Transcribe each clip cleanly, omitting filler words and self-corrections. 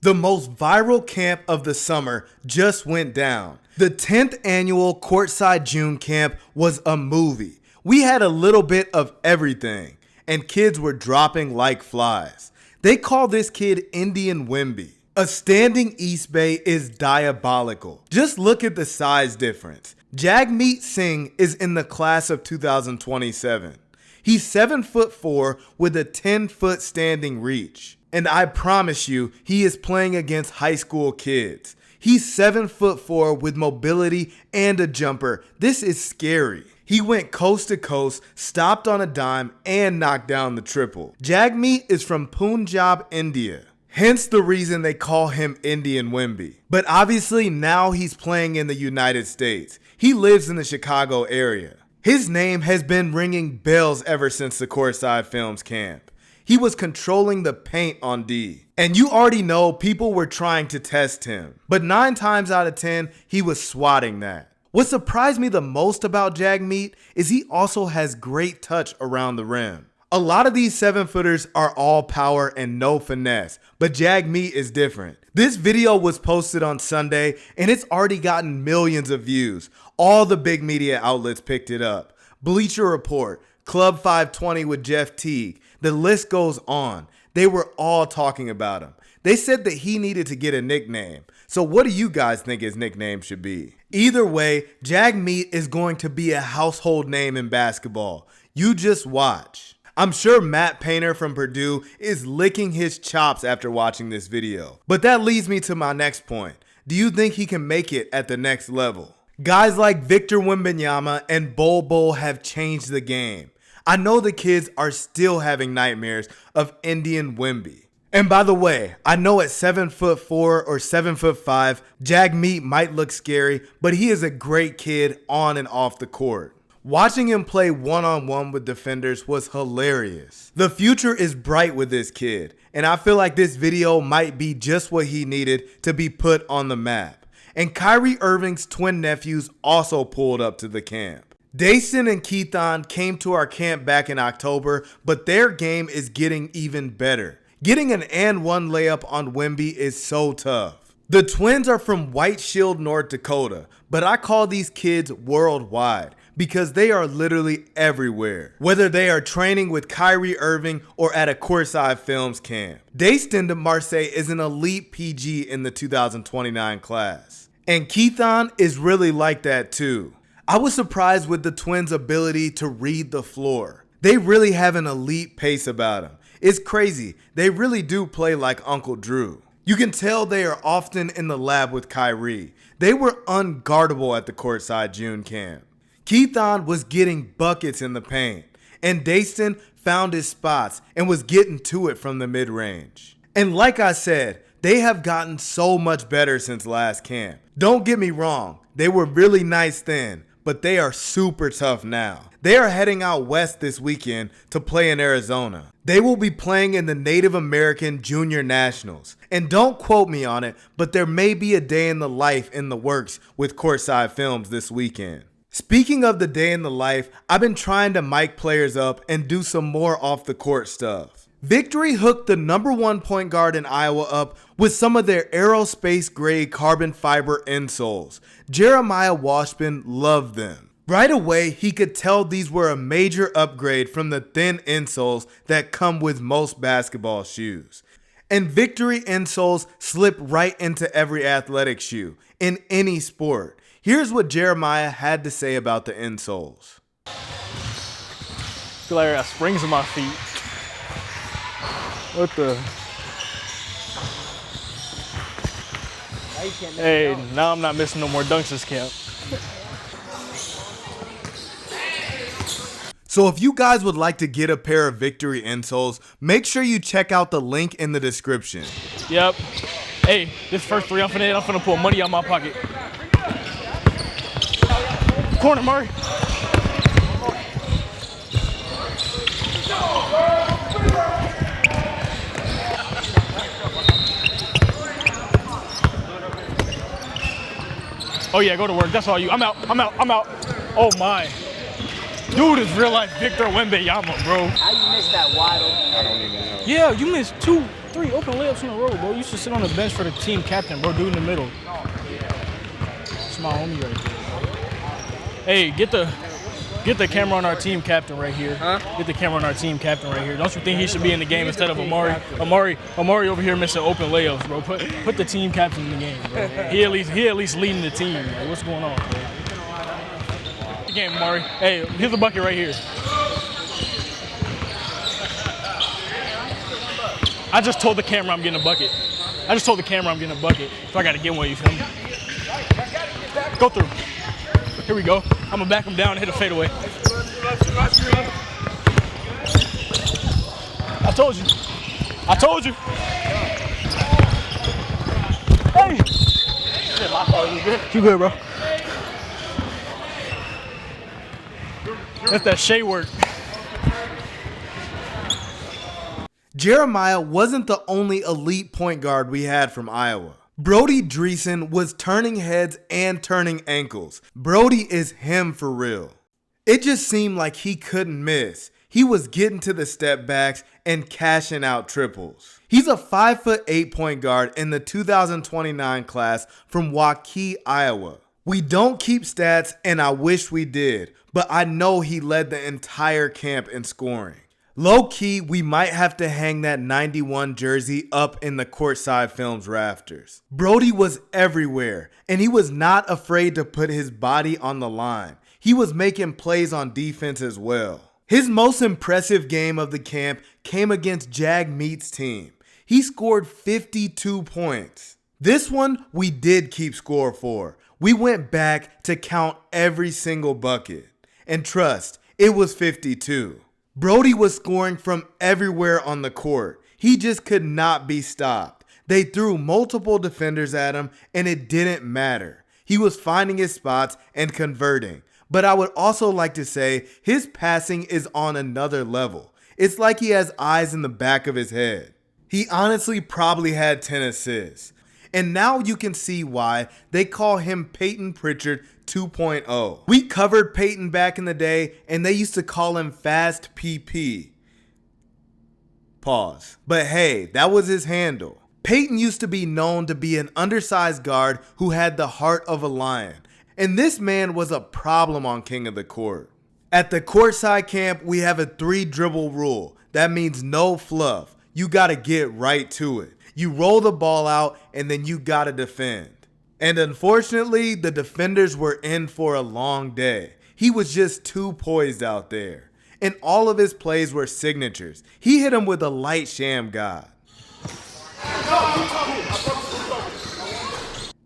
The most viral camp of the summer just went down. The 10th annual Courtside June Camp was a movie. We had a little bit of everything, and kids were dropping like flies. They call this kid Indian Wemby. A standing East Bay is diabolical. Just look at the size difference. Jagmeet Singh is in the class of 2027. He's 7'4" with a 10-foot standing reach. And I promise you, he is playing against high school kids. He's 7'4" with mobility and a jumper. This is scary. He went coast to coast, stopped on a dime, and knocked down the triple. Jagmeet is from Punjab, India. Hence the reason they call him Indian Wemby. But obviously now he's playing in the United States. He lives in the Chicago area. His name has been ringing bells ever since the Courtside Films camp. He was controlling the paint on D. And you already know people were trying to test him. But 9 times out of 10, he was swatting that. What surprised me the most about Jagmeet is he also has great touch around the rim. A lot of these 7-footers are all power and no finesse, but Jagmeet is different. This video was posted on Sunday and it's already gotten millions of views. All the big media outlets picked it up. Bleacher Report, Club 520 with Jeff Teague, the list goes on. They were all talking about him. They said that he needed to get a nickname. So what do you guys think his nickname should be? Either way, Jagmeet is going to be a household name in basketball. You just watch. I'm sure Matt Painter from Purdue is licking his chops after watching this video. But that leads me to my next point. Do you think he can make it at the next level? Guys like Victor Wembanyama and Bol Bol have changed the game. I know the kids are still having nightmares of Indian Wemby. And by the way, I know at 7'4" or 7'5", Jagmeet might look scary, but he is a great kid on and off the court. Watching him play one-on-one with defenders was hilarious. The future is bright with this kid, and I feel like this video might be just what he needed to be put on the map. And Kyrie Irving's twin nephews also pulled up to the camp. Dayston and Keithon came to our camp back in October, but their game is getting even better. Getting an and one layup on Wemby is so tough. The twins are from White Shield, North Dakota, but I call these kids worldwide because they are literally everywhere, whether they are training with Kyrie Irving or at a Courtside Films camp. Dayston de Marseille is an elite PG in the 2029 class. And Keithon is really like that too. I was surprised with the twins' ability to read the floor. They really have an elite pace about them. It's crazy. They really do play like Uncle Drew. You can tell they are often in the lab with Kyrie. They were unguardable at the Courtside June camp. Keithon was getting buckets in the paint, and Dayston found his spots and was getting to it from the mid-range. And like I said, they have gotten so much better since last camp. Don't get me wrong, they were really nice then, but they are super tough now. They are heading out west this weekend to play in Arizona. They will be playing in the Native American Junior Nationals. And don't quote me on it, but there may be a day in the life in the works with Courtside Films this weekend. Speaking of the day in the life, I've been trying to mic players up and do some more off the court stuff. VKTRY hooked the #1 point guard in Iowa up with some of their aerospace grade carbon fiber insoles. Jeremiah Washburn loved them. Right away, he could tell these were a major upgrade from the thin insoles that come with most basketball shoes. And VKTRY Insoles slip right into every athletic shoe in any sport. Here's what Jeremiah had to say about the insoles. I feel like I got springs in my feet. What the? Hey, now I'm not missing no more dunks this camp. So if you guys would like to get a pair of VKTRY Insoles, make sure you check out the link in the description. Yep. Hey, this first three I'm finna pull money out my pocket. Corner, Murray. Oh yeah, go to work. That's all you. I'm out. Oh my. Dude is real life Victor Wembanyama, bro. How you missed that wide open? I don't even know. Yeah, you missed 2, 3 3 open layups in a row, bro. You should sit on the bench for the team captain, bro. Dude in the middle. It's my homie right there. Hey, get the camera on our team captain right here. Huh? Get the camera on our team captain right here. Don't you think he should be in the game instead of Amari? Amari over here missing open layups, bro. Put the team captain in the game, bro. He at least leading the team. Like, what's going on, bro? The game, Amari. Hey, here's the bucket right here. I just told the camera I'm getting a bucket. So I got to get one, you feel me? Go through. Here we go. I'm going to back him down and hit a fadeaway. I told you. Hey. You good, bro? That's that shea work. Jeremiah wasn't the only elite point guard we had from Iowa. Brody Dreesen was turning heads and turning ankles. Brody is him for real. It just seemed like he couldn't miss. He was getting to the step backs and cashing out triples. He's a 5'8" point guard in the 2029 class from Waukee, Iowa. We don't keep stats, and I wish we did, but I know he led the entire camp in scoring. Low-key, we might have to hang that 91 jersey up in the Courtside Films rafters. Brody was everywhere, and he was not afraid to put his body on the line. He was making plays on defense as well. His most impressive game of the camp came against Jagmeet's team. He scored 52 points. This one, we did keep score for. We went back to count every single bucket. And trust, it was 52. Brody was scoring from everywhere on the court. He just could not be stopped. They threw multiple defenders at him, and it didn't matter. He was finding his spots and converting. But I would also like to say his passing is on another level. It's like he has eyes in the back of his head. He honestly probably had 10 assists. And now you can see why they call him Peyton Pritchard 2.0. We covered Peyton back in the day, and they used to call him Fast PP. Pause. But hey, that was his handle. Peyton used to be known to be an undersized guard who had the heart of a lion. And this man was a problem on King of the Court. At the Courtside Camp, we have a 3-dribble rule. That means no fluff. You gotta get right to it. You roll the ball out, and then you gotta defend. And unfortunately, the defenders were in for a long day. He was just too poised out there. And all of his plays were signatures. He hit him with a light sham god.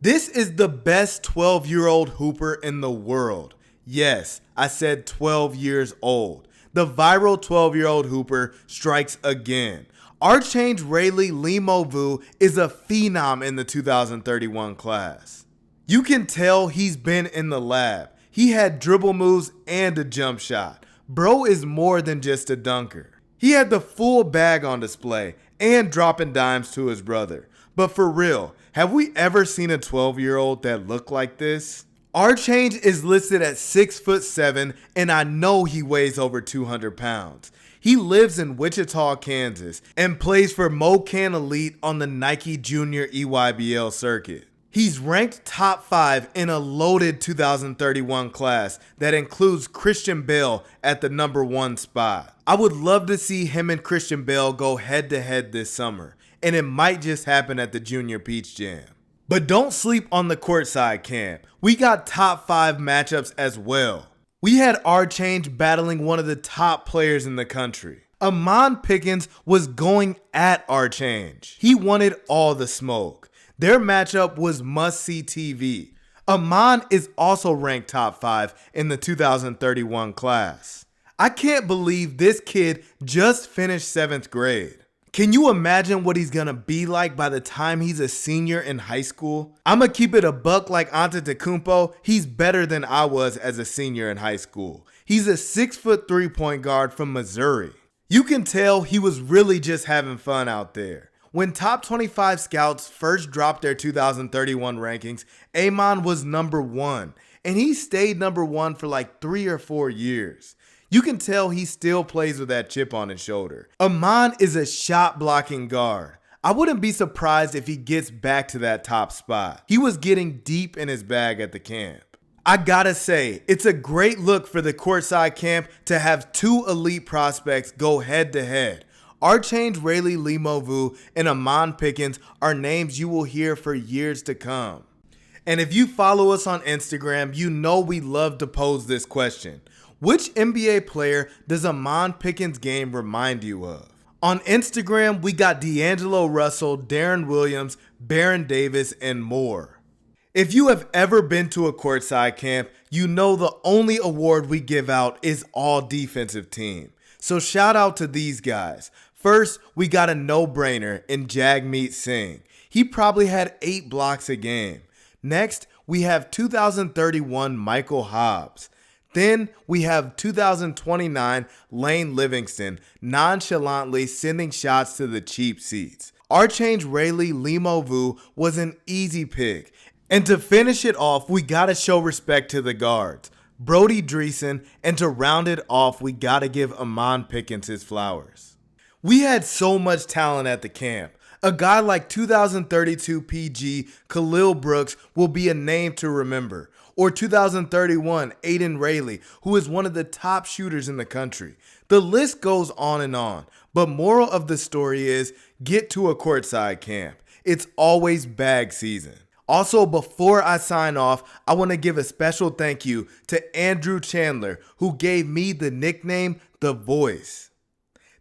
This is the best 12-year-old hooper in the world. Yes, I said 12 years old. The viral 12-year-old hooper strikes again. Archange Rayleigh Limovu is a phenom in the 2031 class. You can tell he's been in the lab. He had dribble moves and a jump shot. Bro is more than just a dunker. He had the full bag on display and dropping dimes to his brother. But for real, have we ever seen a 12-year-old that looked like this? Archange is listed at 6'7", and I know he weighs over 200 pounds. He lives in Wichita, Kansas, and plays for MoCan Elite on the Nike Junior EYBL circuit. He's ranked top 5 in a loaded 2031 class that includes Christian Bale at the number 1 spot. I would love to see him and Christian Bale go head-to-head this summer, and it might just happen at the Junior Peach Jam. But don't sleep on the Courtside Camp. We got top 5 matchups as well. We had Archange battling one of the top players in the country. Amon Pickens was going at Archange. He wanted all the smoke. Their matchup was must-see TV. Amon is also ranked top 5 in the 2031 class. I can't believe this kid just finished 7th grade. Can you imagine what he's gonna be like by the time he's a senior in high school? I'ma keep it a buck like Antetokounmpo. He's better than I was as a senior in high school. He's a 6'3" point guard from Missouri. You can tell he was really just having fun out there. When Top 25 scouts first dropped their 2031 rankings, Amon was number 1, and he stayed number 1 for like 3 or 4 years. You can tell he still plays with that chip on his shoulder. Amon is a shot blocking guard. I wouldn't be surprised if he gets back to that top spot. He was getting deep in his bag at the camp. I gotta say, it's a great look for the Courtside Camp to have two elite prospects go head to head. Archange Rayleigh Limovu and Amon Pickens are names you will hear for years to come. And if you follow us on Instagram, you know we love to pose this question. Which NBA player does Amon Pickens' game remind you of? On Instagram, we got D'Angelo Russell, Darren Williams, Baron Davis, and more. If you have ever been to a Courtside Camp, you know the only award we give out is All Defensive Team. So shout out to these guys. First, we got a no-brainer in Jagmeet Singh. He probably had 8 blocks a game. Next, we have 2031 Michael Hobbs. Then we have 2029 Lane Livingston nonchalantly sending shots to the cheap seats. Archange Rayleigh Limovu was an easy pick. And to finish it off, we gotta show respect to the guards, Brody Dreesen, and to round it off, we gotta give Amon Pickens his flowers. We had so much talent at the camp. A guy like 2032 PG Khalil Brooks will be a name to remember. Or 2031 Aiden Rayleigh, who is one of the top shooters in the country. The list goes on and on. But moral of the story is, get to a Courtside Camp. It's always bag season. Also, before I sign off, I want to give a special thank you to Andrew Chandler, who gave me the nickname The Voice.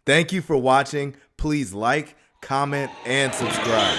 Thank you for watching. Please like, comment, and subscribe.